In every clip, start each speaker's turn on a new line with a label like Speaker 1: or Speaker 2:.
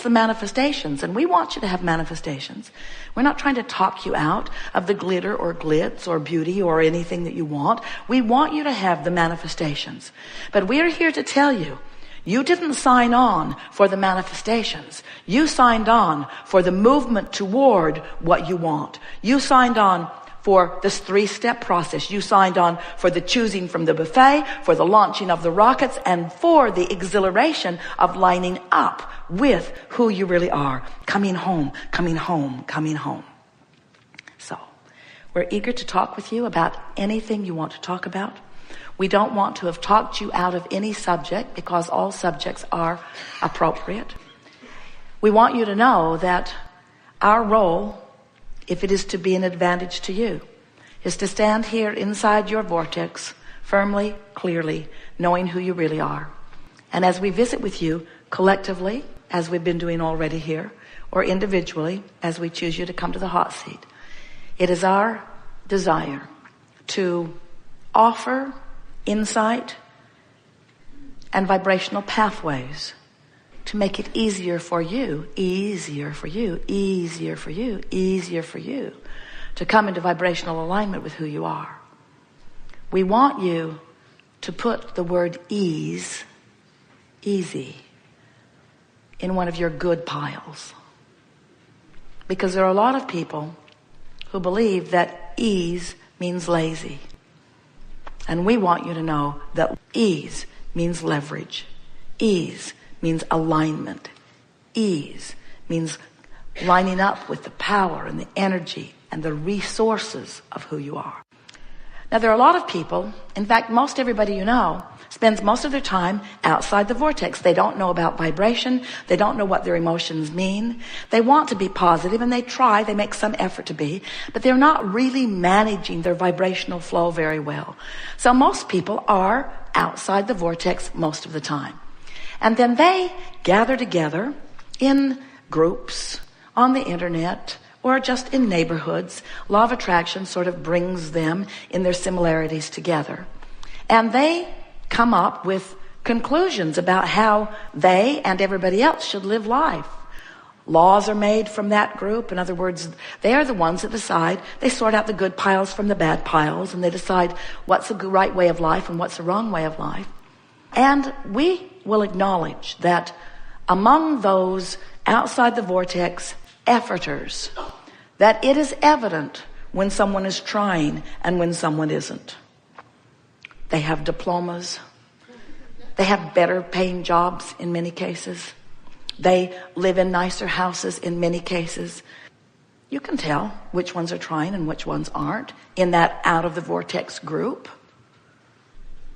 Speaker 1: the manifestations, and we want you to have manifestations. We're not trying to talk you out of the glitter or glitz or beauty or anything that you want. We want you to have the manifestations. But we are here to tell you, you didn't sign on for the manifestations. You signed on for the movement toward what you want. You signed on for this 3-step process. You signed on for the choosing from the buffet, for the launching of the rockets, and for the exhilaration of lining up with who you really are. Coming home, coming home, coming home. So, we're eager to talk with you about anything you want to talk about. We don't want to have talked you out of any subject because all subjects are appropriate. We want you to know that our role, if it is to be an advantage to you, is to stand here inside your vortex firmly, clearly, knowing who you really are. And as we visit with you collectively, as we've been doing already here, or individually, as we choose you to come to the hot seat, it is our desire to offer insight and vibrational pathways to make it easier for you, easier for you, easier for you, easier for you to come into vibrational alignment with who you are. We want you to put the word ease, easy, in one of your good piles. Because there are a lot of people who believe that ease means lazy. And we want you to know that ease means leverage. Ease means alignment. Ease means lining up with the power and the energy and the resources of who you are. Now, there are a lot of people, in fact, most everybody you know, spends most of their time outside the vortex. They don't know about vibration. They don't know what their emotions mean. They want to be positive, and they try. They make some effort to be, but they're not really managing their vibrational flow very well. So most people are outside the vortex most of the time. And then they gather together in groups, on the internet, or just in neighborhoods. Law of attraction sort of brings them in their similarities together. And they come up with conclusions about how they and everybody else should live life. Laws are made from that group. In other words, they are the ones that decide. They sort out the good piles from the bad piles, and they decide what's the right way of life and what's the wrong way of life. And we will acknowledge that among those outside the vortex efforters, that it is evident when someone is trying and when someone isn't. They have diplomas. They have better paying jobs in many cases. They live in nicer houses in many cases. You can tell which ones are trying and which ones aren't in that out of the vortex group.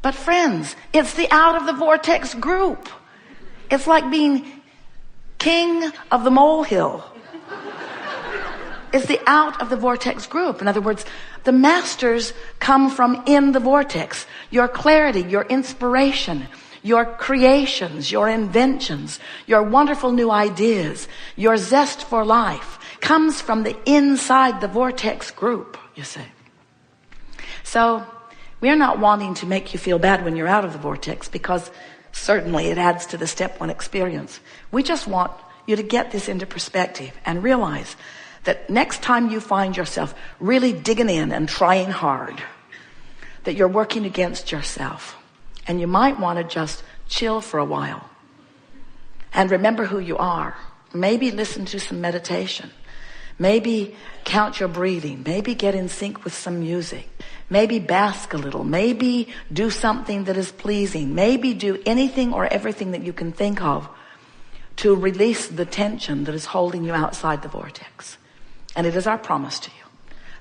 Speaker 1: But friends, it's the out of the vortex group. It's like being king of the molehill. It's the out of the vortex group. In other words, the masters come from in the vortex. Your clarity, your inspiration, your creations, your inventions, your wonderful new ideas, your zest for life comes from the inside the vortex group, you see. So we're not wanting to make you feel bad when you're out of the vortex, because certainly it adds to the step one experience. We just want you to get this into perspective and realize that next time you find yourself really digging in and trying hard, that you're working against yourself. And you might want to just chill for a while and remember who you are. Maybe listen to some meditation. Maybe count your breathing. Maybe get in sync with some music. Maybe bask a little. Maybe do something that is pleasing. Maybe do anything or everything that you can think of to release the tension that is holding you outside the vortex. And it is our promise to you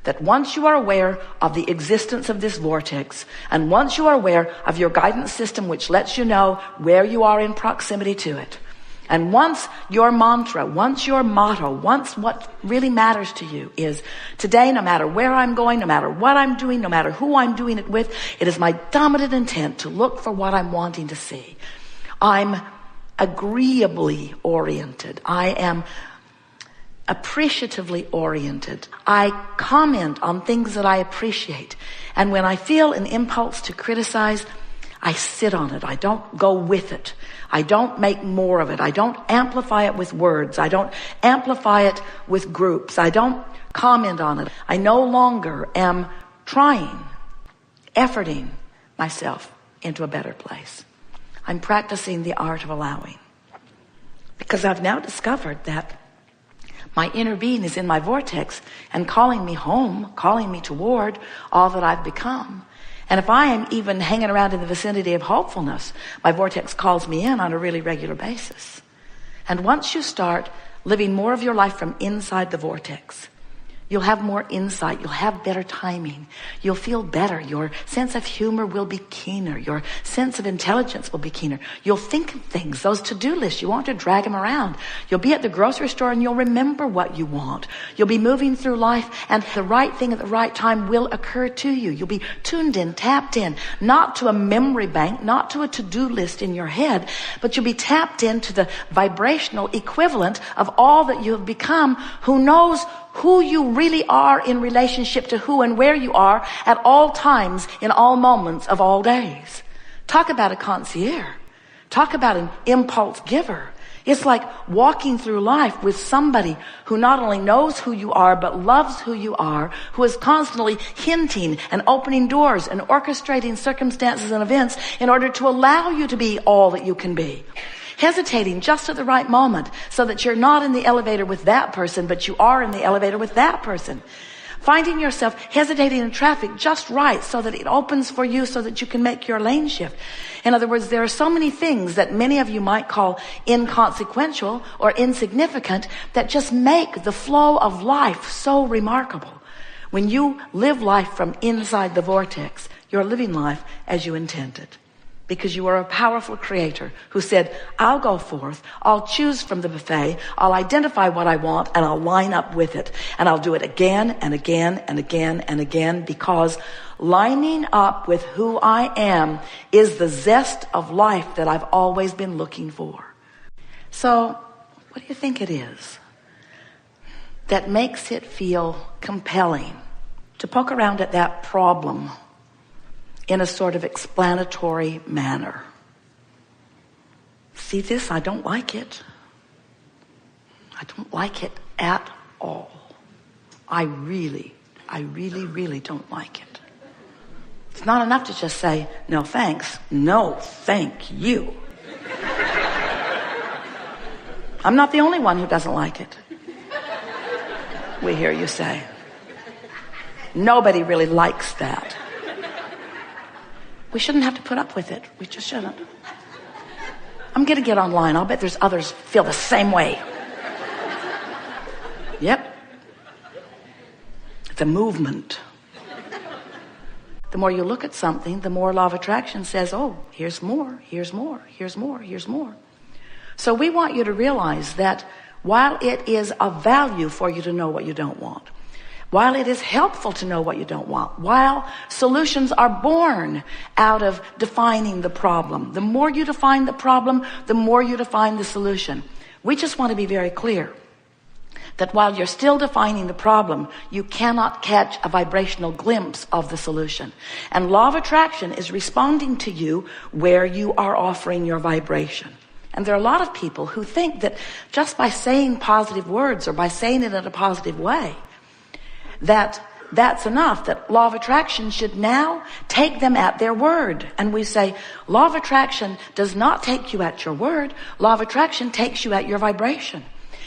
Speaker 1: that once you are aware of the existence of this vortex, and once you are aware of your guidance system, which lets you know where you are in proximity to it, and once your mantra, once your motto, once what really matters to you is, today, no matter where I'm going, no matter what I'm doing, no matter who I'm doing it with, it is my dominant intent to look for what I'm wanting to see. I'm agreeably oriented. I am appreciatively oriented. I comment on things that I appreciate. And when I feel an impulse to criticize, I sit on it. I don't go with it. I don't make more of it. I don't amplify it with words. I don't amplify it with groups. I don't comment on it. I no longer am trying, efforting myself into a better place. I'm practicing the art of allowing. Because I've now discovered that my inner being is in my vortex and calling me home, calling me toward all that I've become. And if I am even hanging around in the vicinity of hopefulness, my vortex calls me in on a really regular basis. And once you start living more of your life from inside the vortex, you'll have more insight. You'll have better timing. You'll feel better. Your sense of humor will be keener. Your sense of intelligence will be keener. You'll think of things, those to-do lists. You won't have to drag them around. You'll be at the grocery store and you'll remember what you want. You'll be moving through life and the right thing at the right time will occur to you. You'll be tuned in, tapped in, not to a memory bank, not to a to-do list in your head, but you'll be tapped into the vibrational equivalent of all that you have become, who knows who you really are in relationship to who and where you are at all times, in all moments of all days. Talk about a concierge. Talk about an impulse giver. It's like walking through life with somebody who not only knows who you are, but loves who you are, who is constantly hinting and opening doors and orchestrating circumstances and events in order to allow you to be all that you can be. Hesitating just at the right moment so that you're not in the elevator with that person, but you are in the elevator with that person. Finding yourself hesitating in traffic just right so that it opens for you so that you can make your lane shift. In other words, there are so many things that many of you might call inconsequential or insignificant that just make the flow of life so remarkable. When you live life from inside the vortex, you're living life as you intended. Because you are a powerful creator who said, I'll go forth, I'll choose from the buffet, I'll identify what I want, and I'll line up with it. And I'll do it again and again and again and again, because lining up with who I am is the zest of life that I've always been looking for. So, what do you think it is that makes it feel compelling to poke around at that problem in a sort of explanatory manner? See this? I don't like it. I don't like it at all. I really don't like it. It's not enough to just say, no thanks. No, thank you. I'm not the only one who doesn't like it. We hear you say. Nobody really likes that. We shouldn't have to put up with it. We just shouldn't. I'm going to get online. I'll bet there's others feel the same way. Yep. It's a movement. The more you look at something, the more law of attraction says, oh, here's more, here's more, here's more, here's more. So we want you to realize that while it is of value for you to know what you don't want, while it is helpful to know what you don't want, while solutions are born out of defining the problem, the more you define the problem, the more you define the solution. We just want to be very clear that while you're still defining the problem, you cannot catch a vibrational glimpse of the solution. And law of attraction is responding to you where you are offering your vibration. And there are a lot of people who think that just by saying positive words or by saying it in a positive way, that's enough, that law of attraction should now take them at their word. And we say, law of attraction does not take you at your word. Law of attraction takes you at your vibration.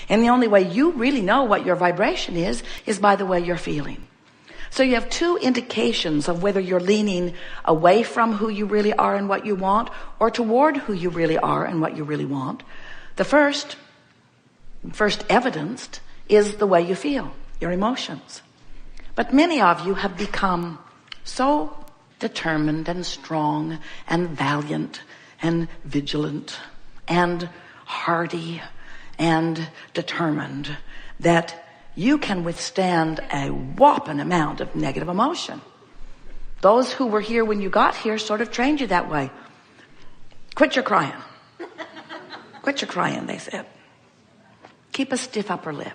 Speaker 1: And the only way you really know what your vibration is by the way you're feeling. So you have two indications of whether you're leaning away from who you really are and what you want, or toward who you really are and what you really want. The first evidenced is the way you feel, your emotions. But many of you have become so determined and strong and valiant and vigilant and hardy and determined that you can withstand a whopping amount of negative emotion. Those who were here when you got here sort of trained you that way. Quit your crying. Quit your crying, they said. Keep a stiff upper lip.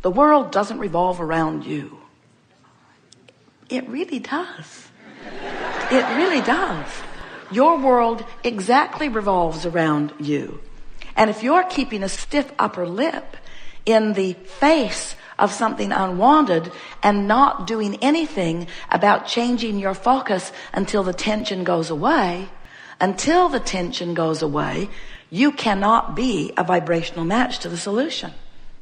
Speaker 1: The world doesn't revolve around you. It really does. It really does. Your world exactly revolves around you. And if you're keeping a stiff upper lip in the face of something unwanted and not doing anything about changing your focus until the tension goes away, you cannot be a vibrational match to the solution.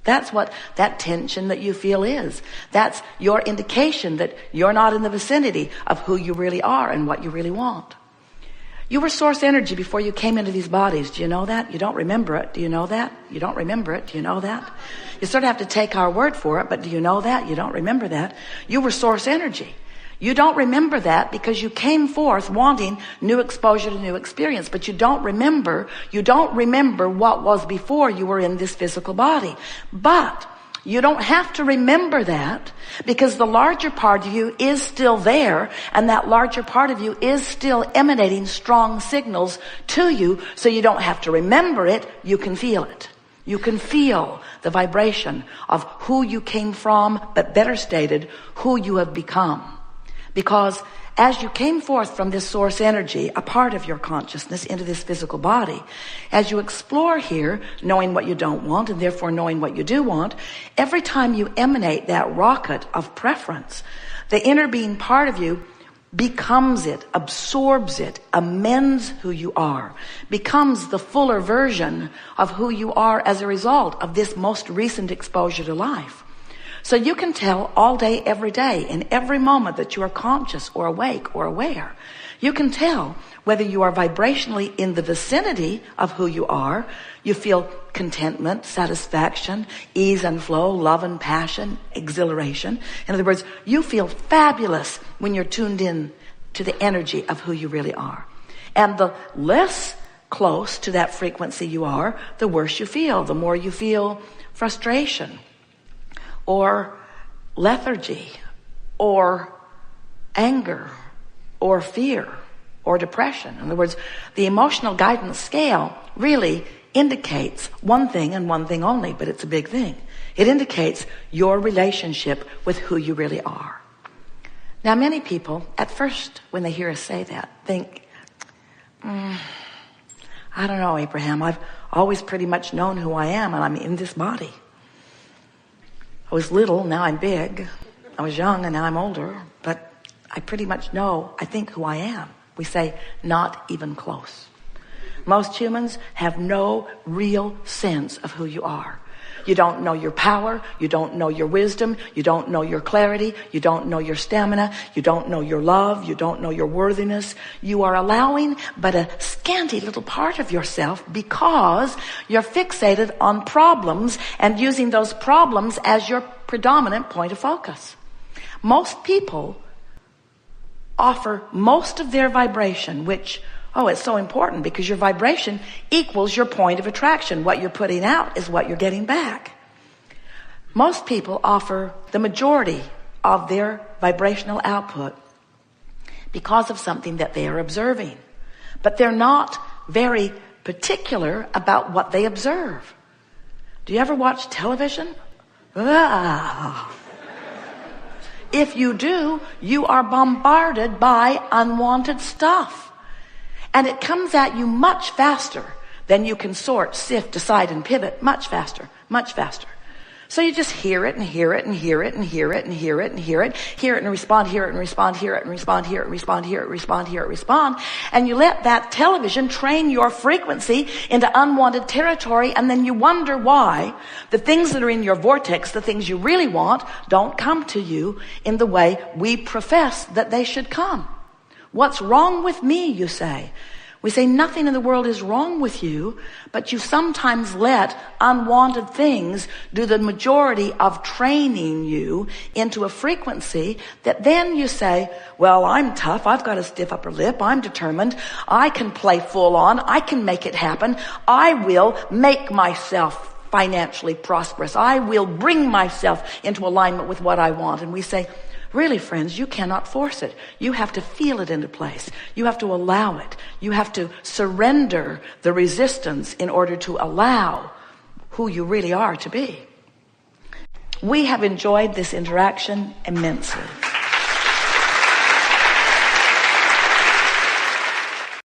Speaker 1: That's what that tension that you feel is. That's your indication that you're not in the vicinity of who you really are and what you really want. You were source energy before you came into these bodies. Do you know that? You don't remember it. Do you know that? You don't remember it. Do you know that? You sort of have to take our word for it, but do you know that? You don't remember that. You were source energy. You don't remember that because you came forth wanting new exposure to new experience, but you don't remember what was before you were in this physical body. But you don't have to remember that because the larger part of you is still there, and that larger part of you is still emanating strong signals to you, so you don't have to remember it, you can feel it. You can feel the vibration of who you came from, but better stated, who you have become. Because as you came forth from this source energy, a part of your consciousness, into this physical body, as you explore here, knowing what you don't want and therefore knowing what you do want, every time you emanate that rocket of preference, the inner being part of you becomes it, absorbs it, amends who you are, becomes the fuller version of who you are as a result of this most recent exposure to life. So you can tell all day, every day, in every moment that you are conscious or awake or aware. You can tell whether you are vibrationally in the vicinity of who you are. You feel contentment, satisfaction, ease and flow, love and passion, exhilaration. In other words, you feel fabulous when you're tuned in to the energy of who you really are. And the less close to that frequency you are, the worse you feel. The more you feel frustration, or lethargy, or anger, or fear, or depression. In other words, the emotional guidance scale really indicates one thing and one thing only, but it's a big thing. It indicates your relationship with who you really are. Now, many people, at first, when they hear us say that, think, I don't know, Abraham, I've always pretty much known who I am, and I'm in this body. I was little, now I'm big. I was young, and now I'm older. But I pretty much know, I think, who I am. We say, not even close. Most humans have no real sense of who you are. You don't know your power. You don't know your wisdom. You don't know your clarity. You don't know your stamina. You don't know your love. You don't know your worthiness. You are allowing but a scanty little part of yourself because you're fixated on problems and using those problems as your predominant point of focus. Most people offer most of their vibration, which, it's so important because your vibration equals your point of attraction. What you're putting out is what you're getting back. Most people offer the majority of their vibrational output because of something that they are observing. But they're not very particular about what they observe. Do you ever watch television? If you do, you are bombarded by unwanted stuff. And it comes at you much faster than you can sort, sift, decide, and pivot. Much faster, much faster. So you just hear it and hear it and hear it and hear it and hear it and hear it, hear it and respond, hear it and respond, hear it and respond, hear it and respond, hear it and respond, hear it and respond. And you let that television train your frequency into unwanted territory, and then you wonder why the things that are in your vortex, the things you really want, don't come to you in the way we profess that they should come. What's wrong with me, you say? We say nothing in the world is wrong with you, but you sometimes let unwanted things do the majority of training you into a frequency that then you say, well, I'm tough, I've got a stiff upper lip, I'm determined, I can play full on, I can make it happen, I will make myself financially prosperous, I will bring myself into alignment with what I want. And we say, really, friends, you cannot force it. You have to feel it into place. You have to allow it. You have to surrender the resistance in order to allow who you really are to be. We have enjoyed this interaction immensely.